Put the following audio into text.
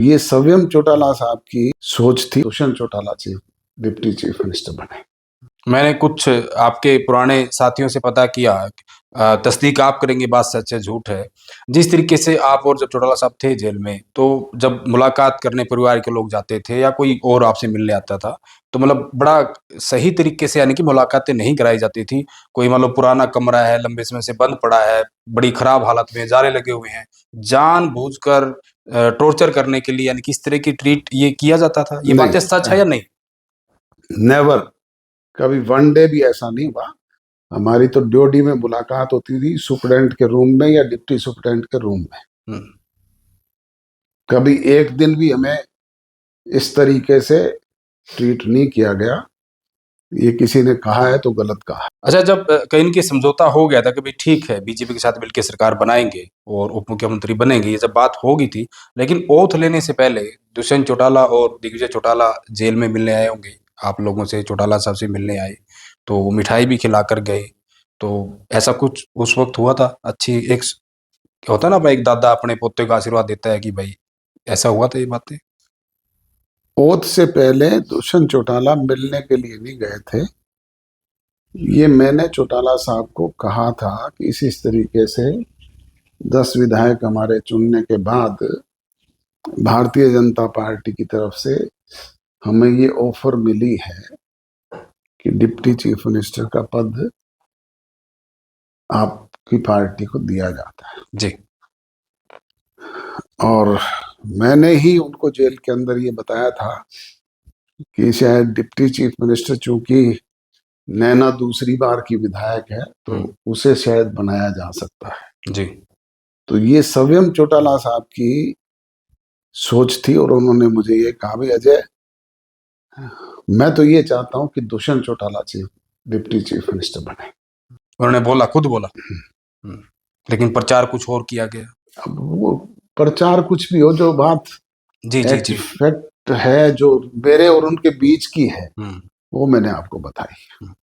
ये सव्यम चौटाला साहब की सोच थी, Dushyant Chautala deputy chief minister बने। मैंने कुछ आपके पुराने साथियों से पता किया, तस्दीक आप करेंगे बात सच है झूठ है। जिस तरीके से आप और जब चौटाला साहब थे जेल में, तो जब मुलाकात करने परिवार के लोग जाते थे या कोई और आपसे मिलने आता था, तो मतलब बड़ा सही तरीके से यानी कि मुलाकातें नहीं कराई जाती थी। कोई मतलब पुराना कमरा है, लंबे समय से बंद पड़ा है, बड़ी खराब हालत में जाले लगे हुए हैं, जानबूझकर टॉर्चर करने के लिए यानी कि इस तरह की ट्रीट ये किया जाता था। ये बातें सच है या नहीं? नेवर, कभी वन डे भी ऐसा नहीं हुआ। हमारी तो ड्यूटी में मुलाकात होती थी सुप्रीडेंट के रूम में या डिप्टी सुप्रीडेंट के रूम में। कभी एक दिन भी हमें इस तरीके से ट्रीट नहीं किया गया। ये किसी ने कहा है तो गलत कहा है। अच्छा, जब कहीं इनकी समझौता हो गया था कि भाई ठीक है, बीजेपी के साथ मिलकर सरकार बनाएंगे और उप मुख्यमंत्री बनेंगे, ये जब बात हो गई थी, लेकिन ओथ लेने से पहले दुष्यंत चौटाला और दिग्विजय चौटाला जेल में मिलने आए होंगे, आप लोगों से चौटाला साहब से मिलने आए, तो वो मिठाई भी खिलाकर गए। तो ऐसा कुछ उस वक्त हुआ था? अच्छी एक होता ना भाई, एक दादा अपने पोते को आशीर्वाद देता है कि भाई ऐसा हुआ था ये बातें? ओथ से पहले दुष्यंत चौटाला मिलने के लिए नहीं गए थे। ये मैंने चौटाला साहब को कहा था कि इस तरीके से 10 विधायक हमारे चुनने के बाद भारतीय जनता पार्टी की तरफ से हमें ये ऑफर मिली है कि डिप्टी चीफ मिनिस्टर का पद आपकी पार्टी को दिया जाता है जी। और मैंने ही उनको जेल के अंदर ये बताया था कि शायद डिप्टी चीफ मिनिस्टर, चूंकि नैना दूसरी बार की विधायक है, तो उसे शायद बनाया जा सकता है। जी। तो ये सव्यम चौटाला साहब की सोच थी और उन्होंने मुझे ये कहा, भाई अजय, मैं तो ये चाहता हूं कि Dushyant Chautala deputy chief minister बने। उन्होंने बोला, खुद बोला। लेकिन प्रचार कुछ और किया गया। अब वो प्रचार कुछ भी हो, जो बात जी जी जी फैक्ट है, जो मेरे और उनके बीच की है, वो मैंने आपको बताई।